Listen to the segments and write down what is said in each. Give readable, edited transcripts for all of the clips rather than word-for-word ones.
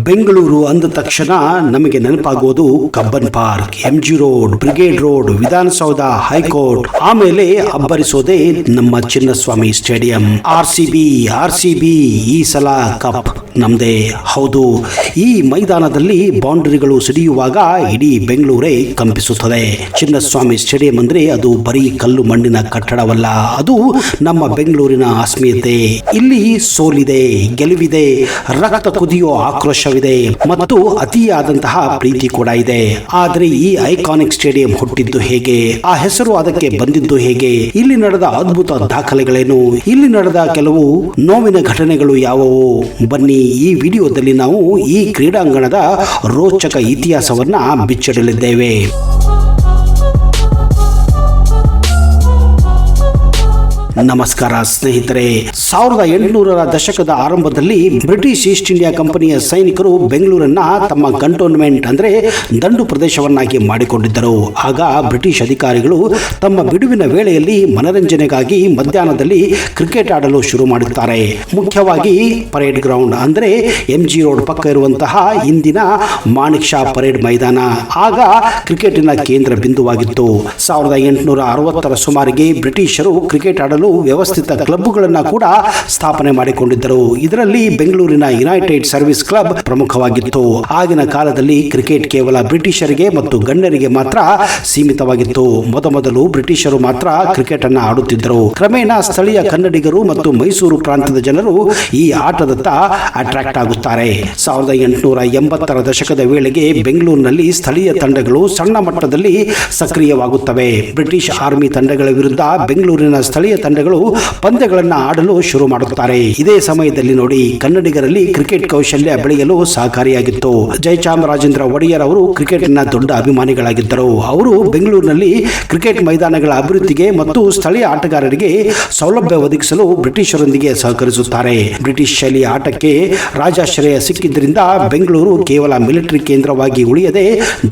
ಬೆಂಗಳೂರು ಅಂದ ತಕ್ಷಣ ನಮಗೆ ನೆನಪಾಗುವುದು Cubbon park, MG road, brigade road, Vidhana Soudha, high court, ಆಮೇಲೆ ಅಬ್ಬರಿಸೋದೇ ನಮ್ಮ ಚಿನ್ನಸ್ವಾಮಿ ಸ್ಟೇಡಿಯಂ. RCB ಈ ಸಲ ಕಪ್ ನಮ್ದೇ. ಹೌದು, ಈ ಮೈದಾನದಲ್ಲಿ ಬೌಂಡರಿಗಳು ಸಿಡಿಯುವಾಗ ಇಡೀ ಬೆಂಗಳೂರೇ ಕಂಪಿಸುತ್ತದೆ. ಚಿನ್ನಸ್ವಾಮಿ ಸ್ಟೇಡಿಯಂ ಅಂದ್ರೆ ಅದು ಬರೀ ಕಲ್ಲು ಮಣ್ಣಿನ ಕಟ್ಟಡವಲ್ಲ, ಅದು ನಮ್ಮ ಬೆಂಗಳೂರಿನ ಆಸ್ಮಿಯತೆ. ಇಲ್ಲಿ ಸೋಲಿದೆ, ಗೆಲುವಿದೆ, ರಕ್ತ ಕುದಿಯೋ ಆಕ್ರೋಶವಿದೆ ಮತ್ತು ಅತಿಯಾದಂತಹ ಪ್ರೀತಿ ಕೂಡ ಇದೆ. ಆದರೆ ಈ ಐಕಾನಿಕ್ ಸ್ಟೇಡಿಯಂ ಹುಟ್ಟಿದ್ದು ಹೇಗೆ? ಆ ಹೆಸರು ಅದಕ್ಕೆ ಬಂದಿದ್ದು ಹೇಗೆ? ಇಲ್ಲಿ ನಡೆದ ಅದ್ಭುತ ದಾಖಲೆಗಳೇನು? ಇಲ್ಲಿ ನಡೆದ ಕೆಲವು ನೋವಿನ ಘಟನೆಗಳು ಯಾವುವು? ಬನ್ನಿ, ಈ ವಿಡಿಯೋದಲ್ಲಿ ನಾವು ಈ ಕ್ರೀಡಾಂಗಣದ ರೋಚಕ ಇತಿಹಾಸವನ್ನ ಬಿಚ್ಚಿಡಲಿದ್ದೇವೆ. ನಮಸ್ಕಾರ ಸ್ನೇಹಿತರೆ. 1800ರ ದಶಕದ ಆರಂಭದಲ್ಲಿ ಬ್ರಿಟಿಷ್ ಈಸ್ಟ್ ಇಂಡಿಯಾ ಕಂಪನಿಯ ಸೈನಿಕರು ಬೆಂಗಳೂರನ್ನ ತಮ್ಮ ಕಂಟೋನ್ಮೆಂಟ್ ಅಂದ್ರೆ ದಂಡು ಪ್ರದೇಶವನ್ನಾಗಿ ಮಾಡಿಕೊಂಡಿದ್ದರು. ಆಗ ಬ್ರಿಟಿಷ್ ಅಧಿಕಾರಿಗಳು ತಮ್ಮ ಬಿಡುವಿನ ವೇಳೆಯಲ್ಲಿ ಮನರಂಜನೆಗಾಗಿ ಮಧ್ಯಾಹ್ನದಲ್ಲಿ ಕ್ರಿಕೆಟ್ ಆಡಲು ಶುರು ಮಾಡುತ್ತಾರೆ. ಮುಖ್ಯವಾಗಿ ಪರೇಡ್ ಗ್ರೌಂಡ್ ಅಂದ್ರೆ MG ರೋಡ್ ಪಕ್ಕ ಇರುವಂತಹ ಇಂದಿನ ಮಾಣಿಕ್ ಷಾ ಪರೇಡ್ ಮೈದಾನ ಆಗ ಕ್ರಿಕೆಟಿನ ಕೇಂದ್ರ ಬಿಂದುವಾಗಿತ್ತು. 1860ರ ಸುಮಾರಿಗೆ ಬ್ರಿಟಿಷರು ಕ್ರಿಕೆಟ್ ಆಡಲು ವ್ಯವಸ್ಥಿತ ಕ್ಲಬ್ಗಳನ್ನು ಕೂಡ ಸ್ಥಾಪನೆ ಮಾಡಿಕೊಂಡಿದ್ದರು. ಇದರಲ್ಲಿ ಬೆಂಗಳೂರಿನ ಯುನೈಟೆಡ್ ಸರ್ವಿಸ್ ಕ್ಲಬ್ ಪ್ರಮುಖವಾಗಿತ್ತು. ಆಗಿನ ಕಾಲದಲ್ಲಿ ಕ್ರಿಕೆಟ್ ಕೇವಲ ಬ್ರಿಟಿಷರಿಗೆ ಮತ್ತು ಗಣ್ಯರಿಗೆ ಮಾತ್ರ ಸೀಮಿತವಾಗಿತ್ತು. ಮೊದಲು ಬ್ರಿಟಿಷರು ಮಾತ್ರ ಕ್ರಿಕೆಟ್ ಅನ್ನು ಆಡುತ್ತಿದ್ದರು. ಕ್ರಮೇಣ ಸ್ಥಳೀಯ ಕನ್ನಡಿಗರು ಮತ್ತು ಮೈಸೂರು ಪ್ರಾಂತದ ಜನರು ಈ ಆಟದತ್ತ ಅಟ್ರಾಕ್ಟ್ ಆಗುತ್ತಾರೆ. 1880ರ ದಶಕದ ವೇಳೆಗೆ ಬೆಂಗಳೂರಿನಲ್ಲಿ ಸ್ಥಳೀಯ ತಂಡಗಳು ಸಣ್ಣ ಮಟ್ಟದಲ್ಲಿ ಸಕ್ರಿಯವಾಗುತ್ತವೆ. ಬ್ರಿಟಿಷ್ ಆರ್ಮಿ ತಂಡಗಳ ವಿರುದ್ಧ ಬೆಂಗಳೂರಿನ ಸ್ಥಳೀಯ ತಂಡಗಳು ಪಂದ್ಯಗಳನ್ನು ಆಡಲು ಶುರು ಮಾಡುತ್ತಾರೆ. ಇದೇ ಸಮಯದಲ್ಲಿ ನೋಡಿ, ಕನ್ನಡಿಗರಲ್ಲಿ ಕ್ರಿಕೆಟ್ ಕೌಶಲ್ಯ ಬೆಳೆಯಲು ಸಹಕಾರಿಯಾಗಿತ್ತು. ಜಯಚಾಮರಾಜೇಂದ್ರ ಒಡೆಯರ್ ಅವರು ಕ್ರಿಕೆಟ್ನ ದೊಡ್ಡ ಅಭಿಮಾನಿಗಳಾಗಿದ್ದರು. ಅವರು ಬೆಂಗಳೂರಿನಲ್ಲಿ ಕ್ರಿಕೆಟ್ ಮೈದಾನಗಳ ಅಭಿವೃದ್ಧಿಗೆ ಮತ್ತು ಸ್ಥಳೀಯ ಆಟಗಾರರಿಗೆ ಸೌಲಭ್ಯ ಒದಗಿಸಲು ಬ್ರಿಟಿಷರೊಂದಿಗೆ ಸಹಕರಿಸುತ್ತಾರೆ. ಬ್ರಿಟಿಷ್ ಶೈಲಿಯ ಆಟಕ್ಕೆ ರಾಜಾಶ್ರಯ ಸಿಕ್ಕಿದ್ದರಿಂದ ಬೆಂಗಳೂರು ಕೇವಲ ಮಿಲಿಟರಿ ಕೇಂದ್ರವಾಗಿ ಉಳಿಯದೆ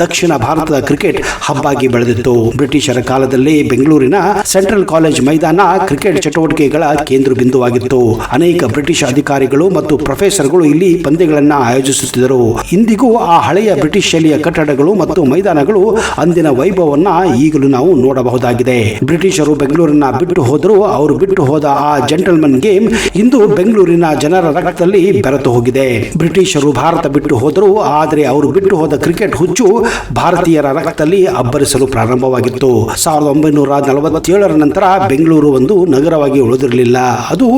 ದಕ್ಷಿಣ ಭಾರತದ ಕ್ರಿಕೆಟ್ ಹಬ್ ಆಗಿ ಬೆಳೆದಿತ್ತು. ಬ್ರಿಟಿಷರ ಕಾಲದಲ್ಲಿ ಬೆಂಗಳೂರಿನ ಸೆಂಟ್ರಲ್ ಕಾಲೇಜ್ ಮೈದಾನ ಕ್ರಿಕೆಟ್ ಚಟುವಟಿಕೆಗಳ ಕೇಂದ್ರ ಬಿಂದುವಾಗಿತ್ತು. ಅನೇಕ ಬ್ರಿಟಿಷ್ ಅಧಿಕಾರಿಗಳು ಮತ್ತು ಪ್ರೊಫೆಸರ್ಗಳು ಇಲ್ಲಿ ಪಂದ್ಯಗಳನ್ನು ಆಯೋಜಿಸುತ್ತಿದ್ದರು. ಇಂದಿಗೂ ಆ ಹಳೆಯ ಬ್ರಿಟಿಷ್ ಶೈಲಿಯ ಕಟ್ಟಡಗಳು ಮತ್ತು ಮೈದಾನಗಳು ಅಂದಿನ ವೈಭವವನ್ನ ಈಗಲೂ ನಾವು ನೋಡಬಹುದಾಗಿದೆ. ಬ್ರಿಟಿಷರು ಬೆಂಗಳೂರನ್ನ ಬಿಟ್ಟು ಹೋದರು. ಅವರು ಬಿಟ್ಟು ಹೋದ ಆ ಜೆಂಟಲ್ಮನ್ ಗೇಮ್ ಇಂದು ಬೆಂಗಳೂರಿನ ಜನರ ರಕ್ತದಲ್ಲಿ ಬೆರೆತು ಹೋಗಿದೆ. ಬ್ರಿಟಿಷರು ಭಾರತ ಬಿಟ್ಟು ಹೋದರು, ಆದರೆ ಅವರು ಬಿಟ್ಟು ಹೋದ ಕ್ರಿಕೆಟ್ ಹುಚ್ಚು ಭಾರತೀಯರ ರಕ್ತದಲ್ಲಿ ಅಬ್ಬರಿಸಲು ಪ್ರಾರಂಭವಾಗಿತ್ತು. 1947ರ ನಂತರ ಬೆಂಗಳೂರು ಒಂದು ನಗರವಾಗಿ ಉಳಿದಿರಲಿಲ್ಲ. ಅದು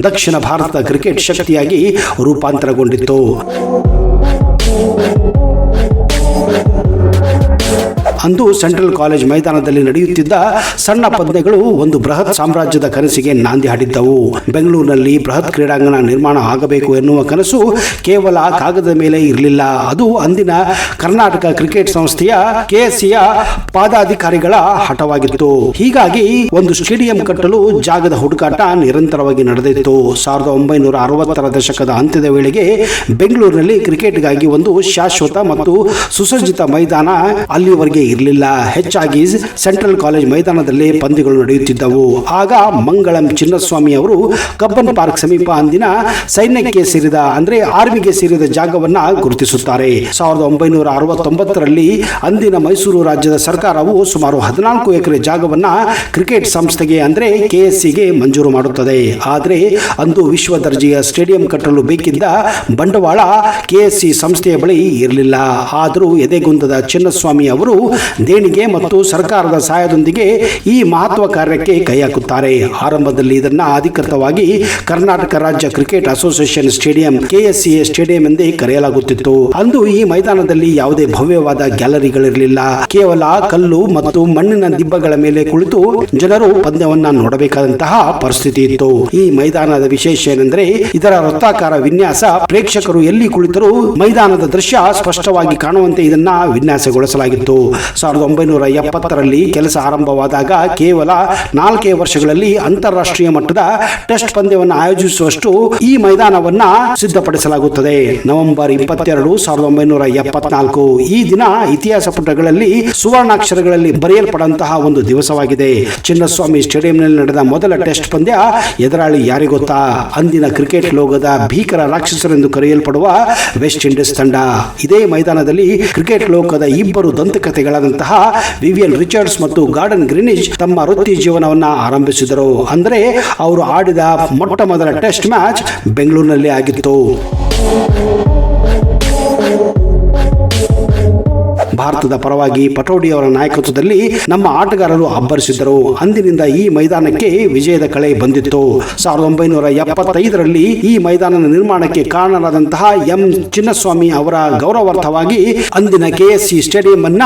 ದಕ್ಷಿಣ ಭಾರತದ ಕ್ರಿಕೆಟ್ ಶಕ್ತಿಯಾಗಿ ರೂಪಾಂತರಗೊಂಡಿತ್ತು. ಅಂದು ಸೆಂಟ್ರಲ್ ಕಾಲೇಜ್ ಮೈದಾನದಲ್ಲಿ ನಡೆಯುತ್ತಿದ್ದ ಸಣ್ಣ ಪಂದ್ಯಗಳು ಒಂದು ಬೃಹತ್ ಸಾಮ್ರಾಜ್ಯದ ಕನಸಿಗೆ ನಾಂದಿ ಹಾಡಿದ್ದವು. ಬೆಂಗಳೂರಿನಲ್ಲಿ ಬೃಹತ್ ಕ್ರೀಡಾಂಗಣ ನಿರ್ಮಾಣ ಆಗಬೇಕು ಎನ್ನುವ ಕನಸು ಕೇವಲ ಕಾಗದದ ಮೇಲೆ ಇರಲಿಲ್ಲ. ಅದು ಅಂದಿನ ಕರ್ನಾಟಕ ಕ್ರಿಕೆಟ್ ಸಂಸ್ಥೆಯ KSCಯ ಪದಾಧಿಕಾರಿಗಳ ಹಠವಾಗಿತ್ತು. ಹೀಗಾಗಿ ಒಂದು ಸ್ಟೇಡಿಯಂ ಕಟ್ಟಲು ಜಾಗದ ಹುಡುಕಾಟ ನಿರಂತರವಾಗಿ ನಡೆದಿತ್ತು. 1960ರ ದಶಕದ ಅಂತ್ಯದ ವೇಳೆಗೆ ಬೆಂಗಳೂರಿನಲ್ಲಿ ಕ್ರಿಕೆಟ್ಗಾಗಿ ಒಂದು ಶಾಶ್ವತ ಮತ್ತು ಸುಸಜ್ಜಿತ ಮೈದಾನ ಅಲ್ಲಿವರೆಗೆ ಇರಲಿಲ್ಲ. ಹೆಚ್ಚಾಗಿ ಸೆಂಟ್ರಲ್ ಕಾಲೇಜ್ ಮೈದಾನದಲ್ಲಿ ಪಂದ್ಯಗಳು ನಡೆಯುತ್ತಿದ್ದವು. ಆಗ ಮಂಗಳಂ ಚಿನ್ನಸ್ವಾಮಿ ಅವರು ಕಬ್ಬನ್ ಪಾರ್ಕ್ ಸಮೀಪ ಅಂದಿನ ಸೈನ್ಯಕ್ಕೆ ಸೇರಿದ ಅಂದ್ರೆ ಆರ್ಮಿಗೆ ಸೇರಿದ ಜಾಗವನ್ನ ಗುರುತಿಸುತ್ತಾರೆ. 1969ರಲ್ಲಿ ಅಂದಿನ ಮೈಸೂರು ರಾಜ್ಯದ ಸರ್ಕಾರವು ಸುಮಾರು 14 ಎಕರೆ ಜಾಗವನ್ನ ಕ್ರಿಕೆಟ್ ಸಂಸ್ಥೆಗೆ ಅಂದ್ರೆ KSCಗೆ ಮಂಜೂರು ಮಾಡುತ್ತದೆ. ಆದರೆ ಅಂದು ವಿಶ್ವ ದರ್ಜೆಯ ಸ್ಟೇಡಿಯಂ ಕಟ್ಟಲು ಬೇಕಿದ್ದ ಬಂಡವಾಳ KSC ಸಂಸ್ಥೆಯ ಬಳಿ ಇರಲಿಲ್ಲ. ಆದರೂ ಎದೆಗುಂದದ ಚಿನ್ನಸ್ವಾಮಿ ಅವರು ದೇಣಿಗೆ ಮತ್ತು ಸರ್ಕಾರದ ಸಹಾಯದೊಂದಿಗೆ ಈ ಮಹತ್ವ ಕಾರ್ಯಕ್ಕೆ ಕೈ ಹಾಕುತ್ತಾರೆ. ಆರಂಭದಲ್ಲಿ ಇದನ್ನ ಅಧಿಕೃತವಾಗಿ ಕರ್ನಾಟಕ ರಾಜ್ಯ cricket association stadium KSCA stadium ಎಂದೇ ಕರೆಯಲಾಗುತ್ತಿತ್ತು. ಅಂದು ಈ ಮೈದಾನದಲ್ಲಿ ಯಾವುದೇ ಭವ್ಯವಾದ ಗ್ಯಾಲರಿಗಳಿರಲಿಲ್ಲ. ಕೇವಲ ಕಲ್ಲು ಮತ್ತು ಮಣ್ಣಿನ ದಿಬ್ಬಗಳ ಮೇಲೆ ಕುಳಿತು ಜನರು ಪಂದ್ಯವನ್ನ ನೋಡಬೇಕಾದಂತಹ ಪರಿಸ್ಥಿತಿ ಇತ್ತು. ಈ ಮೈದಾನದ ವಿಶೇಷ ಏನೆಂದರೆ ಇದರ ವೃತ್ತಾಕಾರ ವಿನ್ಯಾಸ. ಪ್ರೇಕ್ಷಕರು ಎಲ್ಲಿ ಕುಳಿತರೂ ಮೈದಾನದ ದೃಶ್ಯ ಸ್ಪಷ್ಟವಾಗಿ ಕಾಣುವಂತೆ ಇದನ್ನ ವಿನ್ಯಾಸಗೊಳಿಸಲಾಗಿತ್ತು. 1970ರಲ್ಲಿ ಕೆಲಸ ಆರಂಭವಾದಾಗ ಕೇವಲ 4 ವರ್ಷಗಳಲ್ಲಿ ಅಂತಾರಾಷ್ಟ್ರೀಯ ಮಟ್ಟದ ಟೆಸ್ಟ್ ಪಂದ್ಯವನ್ನು ಆಯೋಜಿಸುವಷ್ಟು ಈ ಮೈದಾನವನ್ನ ಸಿದ್ಧಪಡಿಸಲಾಗುತ್ತದೆ. ನವೆಂಬರ್ 22, 1974 ಈ ದಿನ ಇತಿಹಾಸ ಪುಟಗಳಲ್ಲಿ ಸುವರ್ಣಾಕ್ಷರಗಳಲ್ಲಿ ಬರೆಯಲ್ಪಡುವಂತಹ ಒಂದು ದಿವಸವಾಗಿದೆ. ಚಿನ್ನಸ್ವಾಮಿ ಸ್ಟೇಡಿಯಂನಲ್ಲಿ ನಡೆದ ಮೊದಲ ಟೆಸ್ಟ್ ಪಂದ್ಯ ಎದುರಾಳಿ ಯಾರಿಗೆ ಗೊತ್ತಾ? ಅಂದಿನ ಕ್ರಿಕೆಟ್ ಲೋಕದ ಭೀಕರ ರಾಕ್ಷಸರೆಂದು ಕರೆಯಲ್ಪಡುವ ವೆಸ್ಟ್ ಇಂಡೀಸ್ ತಂಡ. ಇದೇ ಮೈದಾನದಲ್ಲಿ ಕ್ರಿಕೆಟ್ ಲೋಕದ ಇಬ್ಬರು ದಂತಕಥೆಗಳಾದಂತಹ ವಿವಿಯನ್ ರಿಚರ್ಡ್ಸ್ ಮತ್ತು ಗಾರ್ಡನ್ ಗ್ರೀನಿಶ್ ತಮ್ಮ ವೃತ್ತಿ ಜೀವನವನ್ನ ಆರಂಭಿಸಿದರು. ಅಂದರೆ ಅವರು ಆಡಿದ ಮೊಟ್ಟ ಮೊದಲ ಟೆಸ್ಟ್ ಮ್ಯಾಚ್ ಬೆಂಗಳೂರಿನಲ್ಲಿ ಆಗಿತ್ತು. ಭಾರತದ ಪರವಾಗಿ ಪಟೌಡಿ ಅವರ ನಾಯಕತ್ವದಲ್ಲಿ ನಮ್ಮ ಆಟಗಾರರು ಅಬ್ಬರಿಸಿದ್ದರು. ಅಂದಿನಿಂದ ಈ ಮೈದಾನಕ್ಕೆ ವಿಜಯದ ಕಳೆ ಬಂದಿತ್ತು. 1975ರಲ್ಲಿ ಈ ಮೈದಾನದ ನಿರ್ಮಾಣಕ್ಕೆ ಕಾರಣರಾದಂತಹ ಎಂ ಚಿನ್ನಸ್ವಾಮಿ ಅವರ ಗೌರವಾರ್ಥವಾಗಿ ಅಂದಿನ ಕೆಎಸ್ಸಿ ಸ್ಟೇಡಿಯಂ ಅನ್ನ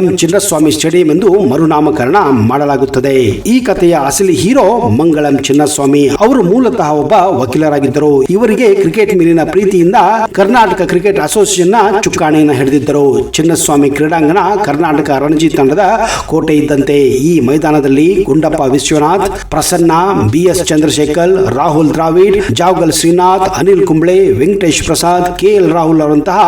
ಎಂ ಚಿನ್ನಸ್ವಾಮಿ ಸ್ಟೇಡಿಯಂ ಎಂದು ಮರುನಾಮಕರಣ ಮಾಡಲಾಗುತ್ತದೆ. ಈ ಕಥೆಯ ಅಸಲಿ ಹೀರೋ ಮಂಗಳಂ ಚಿನ್ನಸ್ವಾಮಿ. ಅವರು ಮೂಲತಃ ಒಬ್ಬ ವಕೀಲರಾಗಿದ್ದರು. ಇವರಿಗೆ ಕ್ರಿಕೆಟ್ ಮೇಲಿನ ಪ್ರೀತಿಯಿಂದ ಕರ್ನಾಟಕ ಕ್ರಿಕೆಟ್ ಅಸೋಸಿಯೇಷನ್ ನ ಚುಕ್ಕಾಣಿಯನ್ನು ಹಿಡಿದಿದ್ದರು. ಚಿನ್ನಸ್ವಾಮಿ ಕ್ರೀಡಾಂಗಣ ಕರ್ನಾಟಕ ರಣಜಿ ತಂಡದ ಕೋಟೆ ಇದ್ದಂತೆ. ಈ ಮೈದಾನದಲ್ಲಿ ಗುಂಡಪ್ಪ ವಿಶ್ವನಾಥ್, ಪ್ರಸನ್ನ, BS ಚಂದ್ರಶೇಖರ್, ರಾಹುಲ್ ದ್ರಾವಿಡ್, ಜಾವಗಲ್ ಶ್ರೀನಾಥ್, ಅನಿಲ್ ಕುಂಬ್ಳೆ, ವೆಂಕಟೇಶ್ ಪ್ರಸಾದ್, KL ರಾಹುಲ್ ಅವರಂತಹ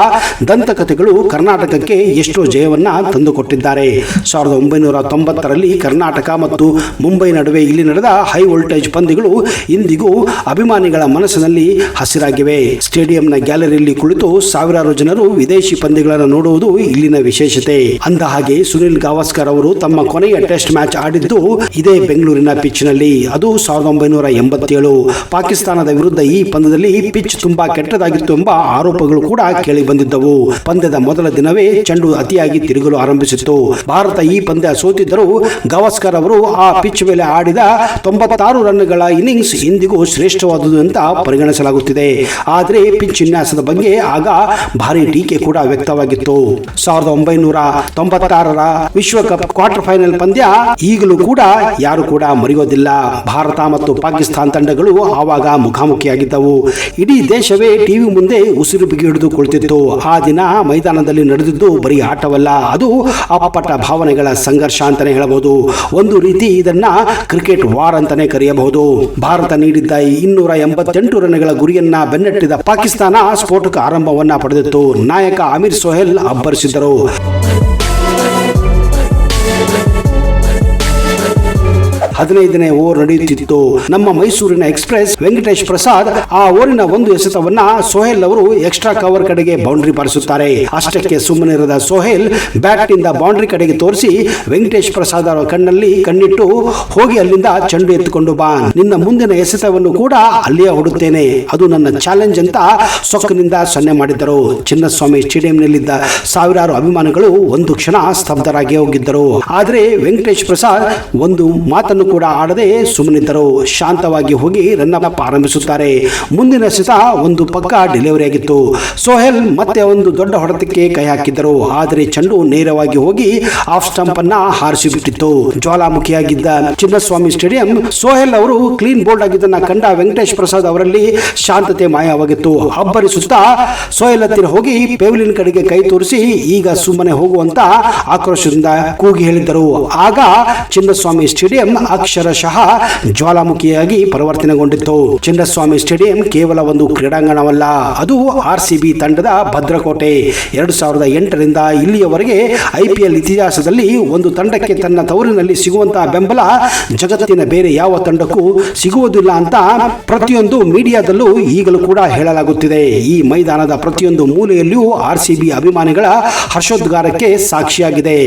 ದಂತಕಥೆಗಳು ಕರ್ನಾಟಕಕ್ಕೆ ಎಷ್ಟೋ ಜಯವನ್ನ ತಂದುಕೊಟ್ಟಿದ್ದಾರೆ. 1990ರಲ್ಲಿ ಕರ್ನಾಟಕ ಮತ್ತು ಮುಂಬೈ ನಡುವೆ ಇಲ್ಲಿ ನಡೆದ ಹೈ ವೋಲ್ಟೇಜ್ ಪಂದ್ಯಗಳು ಇಂದಿಗೂ ಅಭಿಮಾನಿಗಳ ಮನಸ್ಸಿನಲ್ಲಿ ಹಸಿರಾಗಿವೆ. ಸ್ಟೇಡಿಯಂನ ಗ್ಯಾಲರಿಯಲ್ಲಿ ಕುಳಿತು ಸಾವಿರಾರು ಜನರು ವಿದೇಶಿ ಪಂದ್ಯಗಳನ್ನು ನೋಡುವುದು ಇಲ್ಲಿನ ವಿಶೇಷತೆ. ಅಂದ ಹಾಗೆ ಸುನಿಲ್ ಗವಾಸ್ಕರ್ ಅವರು ತಮ್ಮ ಕೊನೆಯ ಟೆಸ್ಟ್ ಮ್ಯಾಚ್ ಆಡಿದ್ದು ಇದೇ ಬೆಂಗಳೂರಿನ ಪಿಚ್ ನಲ್ಲಿ. ಅದು 1987. ಪಾಕಿಸ್ತಾನದ ವಿರುದ್ಧ ಈ ಪಂದ್ಯದಲ್ಲಿ ಪಿಚ್ ತುಂಬಾ ಕೆಟ್ಟದಾಗಿತ್ತು ಎಂಬ ಆರೋಪಗಳು ಕೂಡ ಕೇಳಿ ಬಂದಿದ್ದವು. ಪಂದ್ಯದ ಮೊದಲ ದಿನವೇ ಚೆಂಡು ಅತಿಯಾಗಿ ತಿರುಗಲು ಆರಂಭಿಸಿತ್ತು. ಭಾರತ ಈ ಪಂದ್ಯ ಸೋತಿದ್ದರೂ ಗವಾಸ್ಕರ್ ಅವರು ಆ ಪಿಚ್ ಮೇಲೆ ಆಡಿದ 96 ರನ್ಗಳ ಇನ್ನಿಂಗ್ಸ್ ಇಂದಿಗೂ ಶ್ರೇಷ್ಠವಾದುದು ಅಂತ ಪರಿಗಣಿಸಲಾಗುತ್ತಿದೆ. ಆದರೆ ಪಿಚ್ ವಿನ್ಯಾಸದ ಬಗ್ಗೆ ಆಗ ಭಾರಿ ಟೀಕೆ ಕೂಡ ವ್ಯಕ್ತವಾಗಿತ್ತು. 1996ರ ವಿಶ್ವಕಪ್ ಕ್ವಾರ್ಟರ್ ಫೈನಲ್ ಪಂದ್ಯ ಈಗಲೂ ಕೂಡ ಯಾರು ಕೂಡ ಮರೆಯೋದಿಲ್ಲ. ಭಾರತ ಮತ್ತು ಪಾಕಿಸ್ತಾನ ತಂಡಗಳು ಆವಾಗ ಮುಖಾಮುಖಿಯಾಗಿದ್ದವು. ಇಡೀ ದೇಶವೇ ಟಿವಿ ಮುಂದೆ ಉಸಿರು ಬಿಗಿ ಹಿಡಿದು ಕುಳಿತಿತ್ತು. ಆ ದಿನ ಮೈದಾನದಲ್ಲಿ ನಡೆದಿದ್ದು ಬರೀ ಆಟವಲ್ಲ, ಅದು ಅಪ್ಪಟ ಭಾವನೆಗಳ ಸಂಘರ್ಷ ಅಂತಾನೆ ಹೇಳಬಹುದು. ಒಂದು ರೀತಿ ಇದನ್ನ ಕ್ರಿಕೆಟ್ ವಾರ್ ಅಂತಾನೆ ಕರೆಯಬಹುದು. ಭಾರತ ನೀಡಿದ್ದ 288 ರನ್ಗಳ ಗುರಿಯನ್ನ ಬೆನ್ನಟ್ಟಿದ ಪಾಕಿಸ್ತಾನ ಸ್ಫೋಟಕ ಆರಂಭವನ್ನ ಪಡೆದಿತ್ತು. ನಾಯಕ ಅಮೀರ್ ಸೊಹೇಲ್ ಅಬ್ಬರಿಸಿದ್ದರು. 15ನೇ ಓವರ್ ನಡೆಯುತ್ತಿತ್ತು. ನಮ್ಮ ಮೈಸೂರಿನ ಎಕ್ಸ್ಪ್ರೆಸ್ ವೆಂಕಟೇಶ್ ಪ್ರಸಾದ್ ಆ ಓವರಿನ ಒಂದು ಎಸೆತವನ್ನ ಸೊಹೇಲ್ ಅವರು ಎಕ್ಸ್ಟ್ರಾ ಕವರ್ ಕಡೆಗೆ ಬೌಂಡ್ರಿ ಬಾರಿಸುತ್ತಾರೆ. ಅಷ್ಟಕ್ಕೆ ಸುಮ್ಮನಿರದ ಸೊಹೇಲ್ ಬ್ಯಾಟ್ ನಿಂದ ಬೌಂಡ್ರಿ ಕಡೆಗೆ ತೋರಿಸಿ ವೆಂಕಟೇಶ್ ಪ್ರಸಾದ್ ಅವರ ಕಣ್ಣಲ್ಲಿ ಕಣ್ಣಿಟ್ಟು, ಹೋಗಿ ಅಲ್ಲಿಂದ ಚೆಂಡು ಎತ್ತುಕೊಂಡು ಬಾ, ನಿನ್ನ ಮುಂದಿನ ಎಸೆತವನ್ನು ಕೂಡ ಅಲ್ಲಿಯೇ ಹೊಡುತ್ತೇನೆ, ಅದು ನನ್ನ ಚಾಲೆಂಜ್ ಅಂತ ಸೊಕ್ಕಿನಿಂದ ಸನ್ನೆ ಮಾಡಿದ್ದರು. ಚಿನ್ನಸ್ವಾಮಿ ಸ್ಟೇಡಿಯಂನಲ್ಲಿದ್ದ ಸಾವಿರಾರು ಅಭಿಮಾನಿಗಳು ಒಂದು ಕ್ಷಣ ಸ್ತಬ್ಧರಾಗಿ ಹೋಗಿದ್ದರು. ಆದರೆ ವೆಂಕಟೇಶ್ ಪ್ರಸಾದ್ ಒಂದು ಮಾತನ್ನು ಕೂಡ ಆಡದೆ ಸುಮ್ಮನಿದ್ದರು. ಶಾಂತವಾಗಿ ಹೋಗಿ ರನ್ ಅಪ್ ಆರಂಭಿಸುತ್ತಾರೆ. ಮುಂದಿನ ಎಸೆತ ಒಂದು ಪಕ್ಕ ಡೆಲಿವರಿ ಆಗಿತ್ತು. ಸೊಹೇಲ್ ಮತ್ತೆ ಒಂದು ದೊಡ್ಡ ಹೊಡೆತಕ್ಕೆ ಕೈ ಹಾಕಿದ್ದರು. ಆದರೆ ಚೆಂಡು ನೇರವಾಗಿ ಹೋಗಿ ಆಫ್ ಸ್ಟಂಪ್ ಅನ್ನ ಹಾರಿಸಿಬಿಟ್ಟಿತ್ತು. ಜ್ವಾಲಾಮುಖಿಯಾಗಿದ್ದ ಚಿನ್ನಸ್ವಾಮಿ ಸ್ಟೇಡಿಯಂ ಸೊಹೇಲ್ ಅವರು ಕ್ಲೀನ್ ಬೋಲ್ಡ್ ಆಗಿದ್ದನ್ನ ಕಂಡ ವೆಂಕಟೇಶ್ ಪ್ರಸಾದ್ ಅವರಲ್ಲಿ ಶಾಂತತೆ ಮಾಯವಾಗಿತ್ತು. ಅಬ್ಬರಿಸುತ್ತಾ ಸೊಹೇಲ್ ಹತ್ತಿರ ಹೋಗಿ ಪೆವಿಲಿಯನ್ ಕಡೆಗೆ ಕೈ ತೋರಿಸಿ ಈಗ ಸುಮ್ಮನೆ ಹೋಗುವಂತ ಆಕ್ರೋಶದಿಂದ ಕೂಗಿ ಹೇಳಿದ್ದರು. ಆಗ ಚಿನ್ನಸ್ವಾಮಿ ಸ್ಟೇಡಿಯಂ ಅಕ್ಷರಶಃ ಜ್ವಾಲಾಮುಖಿಯಾಗಿ ಪರಿವರ್ತನೆಗೊಂಡಿತ್ತು. ಚಿನ್ನಸ್ವಾಮಿ ಸ್ಟೇಡಿಯಂ ಕೇವಲ ಒಂದು ಕ್ರೀಡಾಂಗಣವಲ್ಲ, ಅದು RCB ತಂಡದ ಭದ್ರಕೋಟೆ. 2008ರಿಂದ ಇಲ್ಲಿಯವರೆಗೆ IPL ಇತಿಹಾಸದಲ್ಲಿ ಒಂದು ತಂಡಕ್ಕೆ ತನ್ನ ತವರಿನಲ್ಲಿ ಸಿಗುವಂತಹ ಬೆಂಬಲ ಜಗತ್ತಿನ ಬೇರೆ ಯಾವ ತಂಡಕ್ಕೂ ಸಿಗುವುದಿಲ್ಲ ಅಂತ ಪ್ರತಿಯೊಂದು ಮೀಡಿಯಾದಲ್ಲೂ ಈಗಲೂ ಕೂಡ ಹೇಳಲಾಗುತ್ತಿದೆ. ಈ ಮೈದಾನದ ಪ್ರತಿಯೊಂದು ಮೂಲೆಯಲ್ಲಿಯೂ RCB ಅಭಿಮಾನಿಗಳ ಹರ್ಷೋದ್ಗಾರಕ್ಕೆ ಸಾಕ್ಷಿಯಾಗಿದೆ.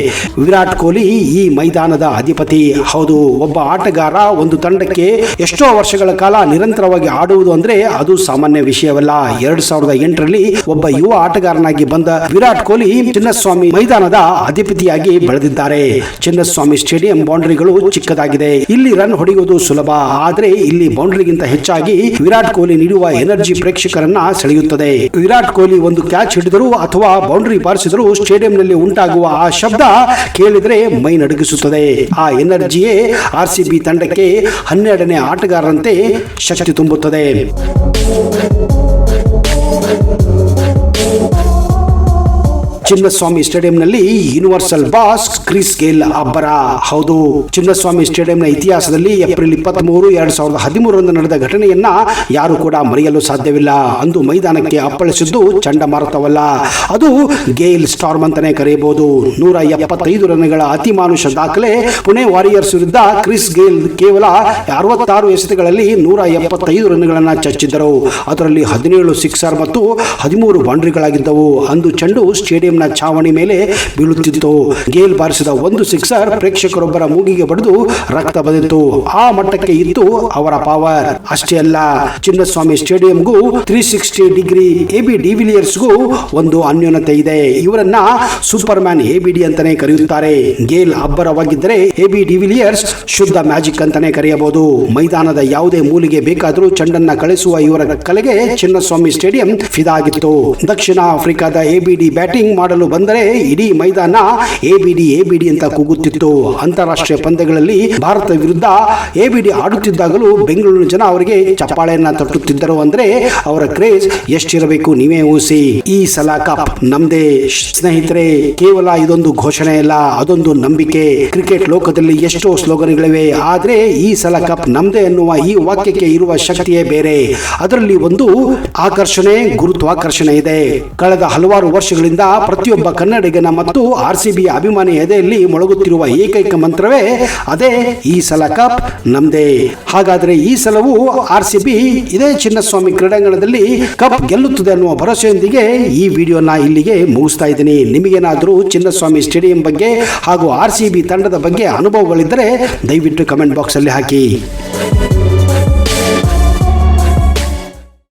ವಿರಾಟ್ ಕೊಹ್ಲಿ ಈ ಮೈದಾನದ ಅಧಿಪತಿ. ಹೌದು, ಒಬ್ಬ ಆಟಗಾರ ಒಂದು ತಂಡಕ್ಕೆ ಎಷ್ಟೋ ವರ್ಷಗಳ ಕಾಲ ನಿರಂತರವಾಗಿ ಆಡುವುದು ಅಂದ್ರೆ ಅದು ಸಾಮಾನ್ಯ ವಿಷಯವಲ್ಲ. 2008ರಲ್ಲಿ ಒಬ್ಬ ಯುವ ಆಟಗಾರನಾಗಿ ಬಂದ ವಿರಾಟ್ ಕೊಹ್ಲಿ ಚಿನ್ನಸ್ವಾಮಿ ಮೈದಾನದ ಅಧಿಪತಿಯಾಗಿ ಬೆಳೆದಿದ್ದಾರೆ. ಚಿನ್ನಸ್ವಾಮಿ ಸ್ಟೇಡಿಯಂ ಬೌಂಡ್ರಿಗಳು ಚಿಕ್ಕದಾಗಿದೆ. ಇಲ್ಲಿ ರನ್ ಹೊಡೆಯುವುದು ಸುಲಭ, ಆದರೆ ಇಲ್ಲಿ ಬೌಂಡ್ರಿಗಿಂತ ಹೆಚ್ಚಾಗಿ ವಿರಾಟ್ ಕೊಹ್ಲಿ ನೀಡುವ ಎನರ್ಜಿ ಪ್ರೇಕ್ಷಕರನ್ನ ಸೆಳೆಯುತ್ತದೆ. ವಿರಾಟ್ ಕೊಹ್ಲಿ ಒಂದು ಕ್ಯಾಚ್ ಹಿಡಿದರು ಅಥವಾ ಬೌಂಡ್ರಿ ಬಾರಿಸಿದರೂ ಸ್ಟೇಡಿಯಂನಲ್ಲಿ ಉಂಟಾಗುವ ಆ ಶಬ್ದ ಕೇಳಿದರೆ ಮೈ ನಡುಗಿಸುತ್ತದೆ. ಆ ಎನರ್ಜಿಯೇ RCB ತಂಡಕ್ಕೆ 12ನೇ ಆಟಗಾರರಂತೆ ಶಕ್ತಿ ತುಂಬುತ್ತದೆ. ಚಿನ್ನಸ್ವಾಮಿ ಸ್ಟೇಡಿಯಂನಲ್ಲಿ ಯೂನಿವರ್ಸಲ್ ಬಾಸ್ ಕ್ರಿಸ್ ಗೇಲ್ ಅಬ್ಬರ. ಹೌದು, ಚಿನ್ನಸ್ವಾಮಿ ಸ್ಟೇಡಿಯಂನ ಇತಿಹಾಸದಲ್ಲಿ ಏಪ್ರಿಲ್ 23, 2013 ನಡೆದ ಘಟನೆಯನ್ನ ಯಾರು ಕೂಡ ಮರೆಯಲು ಸಾಧ್ಯವಿಲ್ಲ. ಅಂದು ಮೈದಾನಕ್ಕೆ ಅಪ್ಪಳಿಸಿದ್ದು ಚಂಡಮಾರುತವಲ್ಲ, ಅದು ಗೇಲ್ ಸ್ಟಾರ್ಮ್ ಅಂತಾನೆ ಕರೆಯಬಹುದು. 175 ರನ್ಗಳ ಅತಿಮಾನುಷ ದಾಖಲೆ ಪುಣೆ ವಾರಿಯರ್ಸ್ ವಿರುದ್ಧ ಕ್ರಿಸ್ ಗೇಲ್ ಕೇವಲ 66 ಎಸೆತಗಳಲ್ಲಿ 175 ರನ್ಗಳನ್ನು ಚಚ್ಚಿದ್ದರು. ಅದರಲ್ಲಿ 17 ಸಿಕ್ಸರ್ ಮತ್ತು 13 ಬೌಂಡ್ರಿಗಳಾಗಿದ್ದವು. ಅಂದು ಚೆಂಡು ಸ್ಟೇಡಿಯಂನ ಛಾವಣಿ ಮೇಲೆ ಬೀಳುತ್ತಿತ್ತು. ಗೇಲ್ ಬಾರಿಸಿದ ಒಂದು ಸಿಕ್ಸರ್ ಪ್ರೇಕ್ಷಕರೊಬ್ಬರ ಮೂಗಿಗೆ ಬಡಿದು ರಕ್ತ ಬಂದಿತ್ತು. ಆ ಮಟ್ಟಕ್ಕೆ ಇತ್ತು ಅವರ ಪವರ್. ಅಷ್ಟೇ ಅಲ್ಲ, ಚಿನ್ನಸ್ವಾಮಿ ಸ್ಟೇಡಿಯಂಗೂ 360 ಡಿಗ್ರಿ ಎಬಿ ಡಿವಿಲಿಯರ್ಸ್ಗೂ ಒಂದು ಅನ್ಯೋನ್ಯತೆ ಇದೆ. ಇವರನ್ನ ಸೂಪರ್ ಮ್ಯಾನ್ ಎಬಿಡಿ ಅಂತಾನೆ ಕರೆಯುತ್ತಾರೆ. ಗೇಲ್ ಅಬ್ಬರವಾಗಿದ್ದರೆ ಎಬಿ ಡಿವಿಲಿಯರ್ಸ್ ಶುದ್ಧ ಮ್ಯಾಜಿಕ್ ಅಂತಾನೆ ಕರೆಯಬಹುದು. ಮೈದಾನದ ಯಾವುದೇ ಮೂಲೆಗೆ ಬೇಕಾದರೂ ಚೆಂಡನ್ನ ಕಳಿಸುವ ಇವರ ಕಲೆಗೆ ಚಿನ್ನಸ್ವಾಮಿ ಸ್ಟೇಡಿಯಂ ಫಿದಾ ಆಗಿತ್ತು. ದಕ್ಷಿಣ ಆಫ್ರಿಕಾದ ಎಬಿಡಿ ಬ್ಯಾಟಿಂಗ್ ಮಾಡಲು ಬಂದರೆ ಇಡೀ ಮೈದಾನ ಎಬಿಡಿ ಅಂತ ಕೂಗುತ್ತಿತ್ತು. ಅಂತಾರಾಷ್ಟ್ರೀಯ ಪಂದ್ಯಗಳಲ್ಲಿ ಭಾರತ ವಿರುದ್ಧ ಎಬಿಡಿ ಆಡುತ್ತಿದ್ದಾಗಲೂ ಬೆಂಗಳೂರಿನ ಜನ ಅವರಿಗೆ ಚಪ್ಪಾಳೆಯನ್ನ ತಟ್ಟುತ್ತಿದ್ದರು. ಅಂದ್ರೆ ಅವರ ಕ್ರೇಜ್ ಎಷ್ಟಿರಬೇಕು ನೀವೇ ಊಹಿಸಿ. ಈ ಸಲ ಕಪ್ ನಮ್ದೇ ಸ್ನೇಹಿತರೆ. ಕೇವಲ ಇದೊಂದು ಘೋಷಣೆ ಅಲ್ಲ, ಅದೊಂದು ನಂಬಿಕೆ. ಕ್ರಿಕೆಟ್ ಲೋಕದಲ್ಲಿ ಎಷ್ಟೋ ಸ್ಲೋಗನ್ಗಳಿವೆ, ಆದ್ರೆ ಈ ಸಲ ಕಪ್ ನಮ್ದೇ ಎನ್ನುವ ಈ ವಾಕ್ಯಕ್ಕೆ ಇರುವ ಶಕ್ತಿಯೇ ಬೇರೆ. ಅದರಲ್ಲಿ ಒಂದು ಆಕರ್ಷಣೆ, ಗುರುತ್ವಾಕರ್ಷಣೆ ಇದೆ. ಕಳೆದ ಹಲವಾರು ವರ್ಷಗಳಿಂದ ಪ್ರತಿಯೊಬ್ಬ ಕನ್ನಡಿಗನ ಮತ್ತು ಆರ್ಸಿಬಿ ಅಭಿಮಾನಿ ಎದೆಯಲ್ಲಿ ಮೊಳಗುತ್ತಿರುವ ಏಕೈಕ ಮಂತ್ರವೇ ಅದೇ, ಈ ಸಲ ಕಪ್ ನಮ್ದೇ. ಹಾಗಾದ್ರೆ ಈ ಸಲವೂ ಆರ್ಸಿಬಿ ಇದೇ ಚಿನ್ನಸ್ವಾಮಿ ಕ್ರೀಡಾಂಗಣದಲ್ಲಿ ಕಪ್ ಗೆಲ್ಲುತ್ತದೆ ಅನ್ನುವ ಭರವಸೆಯೊಂದಿಗೆ ಈ ವಿಡಿಯೋನ ಇಲ್ಲಿಗೆ ಮುಗಿಸ್ತಾ ಇದ್ದೀನಿ. ನಿಮಗೇನಾದರೂ ಚಿನ್ನಸ್ವಾಮಿ ಸ್ಟೇಡಿಯಂ ಬಗ್ಗೆ ಹಾಗೂ ಆರ್ಸಿಬಿ ತಂಡದ ಬಗ್ಗೆ ಅನುಭವಗಳಿದ್ದರೆ ದಯವಿಟ್ಟು ಕಮೆಂಟ್ ಬಾಕ್ಸ್ ಅಲ್ಲಿ ಹಾಕಿ.